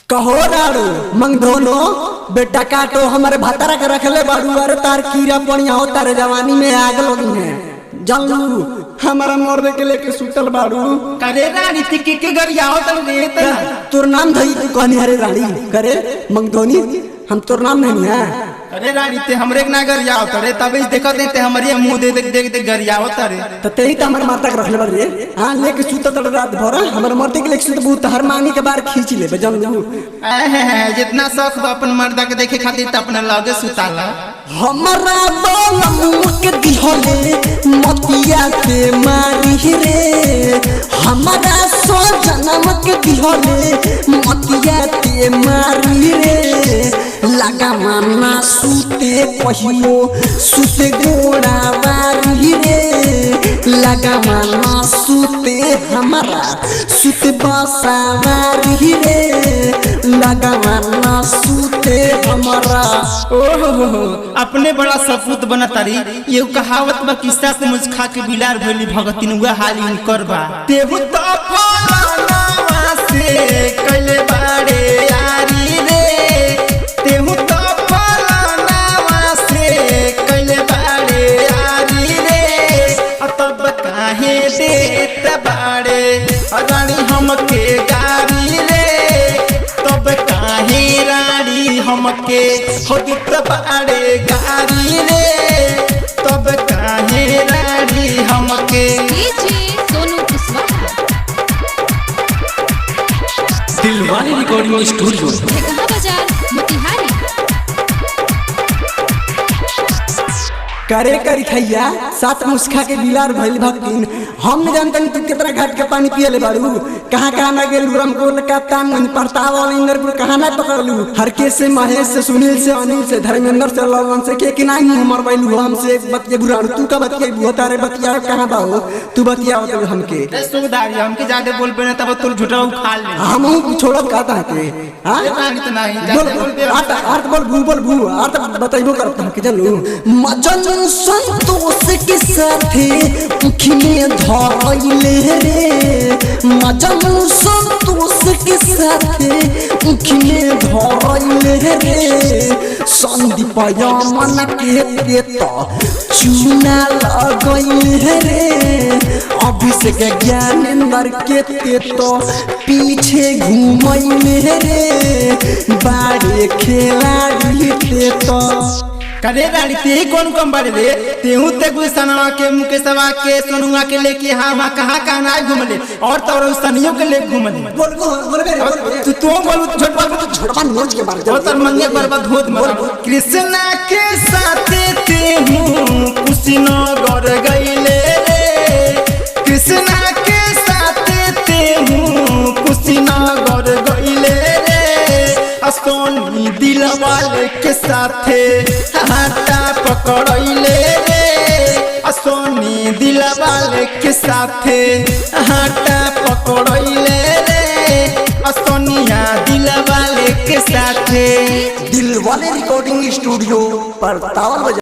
कहो राड़ू मंग धोनो बेटा काटो हमारे भातारा के रखले बाड़ू। अरे तार कीड़ा पड़िया हो तारे जवानी में आग लगी है जानलू हमारा मरने के लेके सुतल बाड़ू। करे रानी टिकी के गरियाओ तल रे तोर नाम धई तू कहनी हरे रानी करे मंग धोनी हम तोर नाम नहीं है। अरे रानी ते हमरे ना गरियाओ तरे तबे देखो देते हमरे मुंह दे देख देख गरियाओ तरे तो तेही तो हमारे माता के रखले बाड़ू रे। हां लेके सुतत रात भर हमारे मरते के लेके सुत बहुत हर मांगी के बार खींच ले जानलू। जितना शौक बा अपन मर्दा के देखे खातिर त अपने लगे सुताला। हमारा बोलम के दिहले मतिया के मारी रे हमारा सो जन्म के दिहले मतिया के मारी रे लगा माना सुते कहियो सुते गोड़ा बारी रे लगा माना सुते हमारा सुते बसा बारी रे लगा माना सुते हमारा। ओहो अपने बड़ा सपूत बना तारी ये कहावत बा किस्सा से मुझ खा के बिलार भइली भगतिन हुआ हाली करबा तेहु तो फलाना से कइले बाड़े यारी रे तेहु तो फलाना से कइले बाड़े यारी रे तब काहे देत बाड़े रानी हमके गारी रे तब काहे रानी हमके होदित बाड़े गारी रे तब काहे रानी हमके। सोनू कुशवाहा दिलवाले रिकॉर्डिंग स्टूडियो कहाँ बाजार मोतिहारी। करे करी खैया सात मुस्खा के बिलार भइल भक्तिन हम न जानते तू कितना घाट के पानी पियले बाड़ू कहां कहां ना गेलू रामकोल का तान परताव और इंद्रपुर कहां ना पकड़लू हर के से महेश से सुनील से अनिल से धर्मेंद्र से लवन से के नहीं हमर बैलू हमसे बतिया बुराड़ तू का बतिया बुआ तारे बतिया कहां बाहो तू बतिया तो हमके सुधारी हमके ज्यादा बोलबे ना तब तोर झूठा उखाड़ ले हम छोड़ब कहता है हां रानी तो नहीं ज्यादा बोलबे अर्थ बोल भू अर्थ बताइबो करता के जानू मजन संतोष के साथे उखी में धरइले रे मजन संतोष के साथे उखी में धरइले रे संदीप यमन के तो चूना लगइले रे अभिषेक ज्ञानेंद्र के तो पीछे घूमइले रे बाड़े खिलाड़ी के तो करे रानी ते कौन कम बारे रे तेहू ते गुलसनवा के मुकेशवा के सोनुआ के लेके हां कहां ना घूमले और तोर सनियों के ले घूमले बोल तू बोलू छोटपन नोच के बारे तो तर मंगे बर्बाद होत मत कृष्णा के साथे तेहू कुशीनगर गइले रे कृष्णा के साथे तेहू कुशीनगर गइले रे सोनी दिलवाले के साथे हाथा पकड़इले रे सोनी दिलवाले के साथे हाथा पकड़इले रे सोनिया दिलवाले के साथे। दिलवाले रिकॉर्डिंग स्टूडियो पर तावल